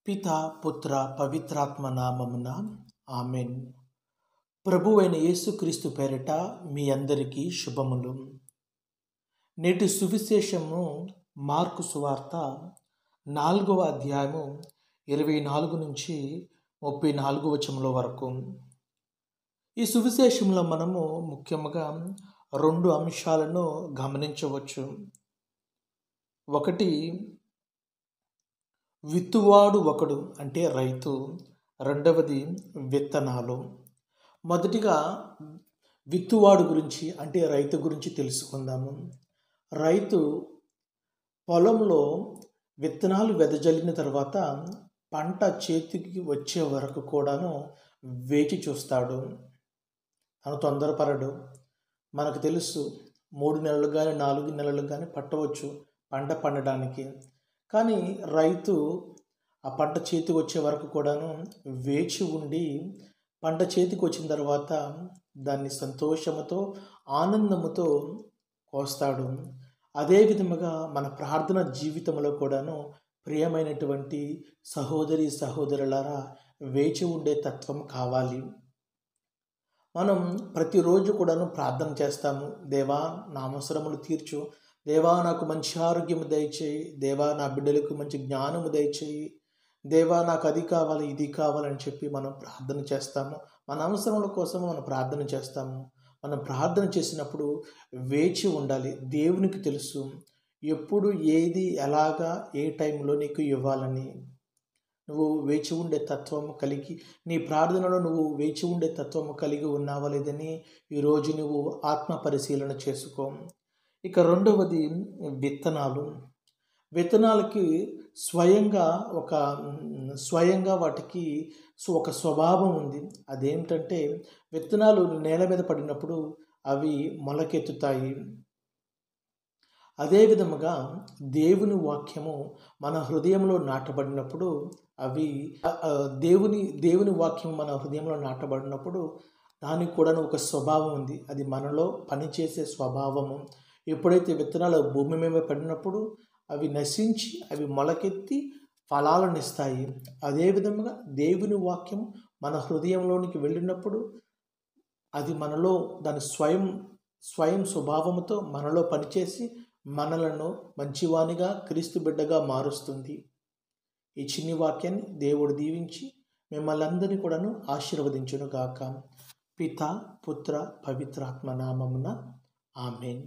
పిత పుత్ర పవిత్రాత్మ నామమున ఆమెన్. ప్రభువైన యేసుక్రీస్తు పేరిట మీ అందరికీ శుభములు. నేటి సువిశేషము మార్కు సువార్త 4వ అధ్యాయము 24 నుంచి 34 వచనముల వరకు. ఈ సువిశేషంలో మనము ముఖ్యంగా 2 అంశాలను గమనించవచ్చు. ఒకటి, విత్తువాడు ఒకడు అంటే రైతు. రెండవది విత్తనాలు. మొదటిగా విత్తువాడు గురించి అంటే రైతు గురించి తెలుసుకుందాము. రైతు పొలంలో విత్తనాలు వెదజల్లిన తర్వాత పంట చేతికి వచ్చే వరకు కూడాను వేచి చూస్తాడు. తను తొందరపడడు. మనకు తెలుసు 3 నెలలు కానీ 4 నెలలు కానీ పట్టవచ్చు పంట పండడానికి. కానీ రైతు ఆ పంట చేతికి వచ్చే వరకు కూడాను వేచి ఉండి పంట చేతికి వచ్చిన తర్వాత దాన్ని సంతోషముతో ఆనందముతో కోస్తాడు. అదే విధముగా మన ప్రార్థన జీవితంలో కూడాను ప్రియమైనటువంటి సహోదరి సహోదరులారా, వేచి ఉండే తత్వం కావాలి. మనం ప్రతిరోజు కూడాను ప్రార్థన చేస్తాము. దేవా, నా అవసరములు తీర్చు, దేవా నాకు మంచి ఆరోగ్యము దయచేయి, దేవా నా బిడ్డలకు మంచి జ్ఞానము దయచేయి, దేవా నాకు అది కావాలి ఇది కావాలని చెప్పి మనం ప్రార్థన చేస్తాము. మన అవసరముల కోసం మనం ప్రార్థన చేస్తాము. మనం ప్రార్థన చేసినప్పుడు వేచి ఉండాలి. దేవునికి తెలుసు ఎప్పుడు ఏది ఎలాగా ఏ టైంలో నీకు ఇవ్వాలని. నువ్వు వేచి ఉండే తత్వము కలిగి, నీ ప్రార్థనలో నువ్వు వేచి ఉండే తత్వము కలిగి ఉన్నావా లేదని ఈరోజు నువ్వు ఆత్మ పరిశీలన చేసుకో. ఇక రెండవది విత్తనాలు. విత్తనాలకి స్వయంగా వాటికి ఒక స్వభావం ఉంది. అదేమిటంటే విత్తనాలు నేల మీద పడినప్పుడు అవి మొలకెత్తుతాయి. అదే విధముగా దేవుని వాక్యము మన హృదయంలో నాటబడినప్పుడు అవి దేవుని వాక్యం మన హృదయంలో నాటబడినప్పుడు దానికి కూడా ఒక స్వభావం ఉంది. అది మనలో పనిచేసే స్వభావము. ఎప్పుడైతే విత్తనాలు భూమి మీద పడినప్పుడు అవి నశించి అవి మొలకెత్తి ఫలాలను ఇస్తాయి. అదేవిధంగా దేవుని వాక్యం మన హృదయంలోనికి వెళ్ళినప్పుడు అది మనలో దాని స్వయం స్వభావముతో మనలో పనిచేసి మనలను మంచివానిగా క్రీస్తు బిడ్డగా మారుస్తుంది. ఈ చిన్ని వాక్యాన్ని దేవుడు దీవించి మిమ్మల్ని అందరినీ కూడాను ఆశీర్వదించును గాక. పిత పుత్ర పవిత్రాత్మ నామమున ఆమెన్.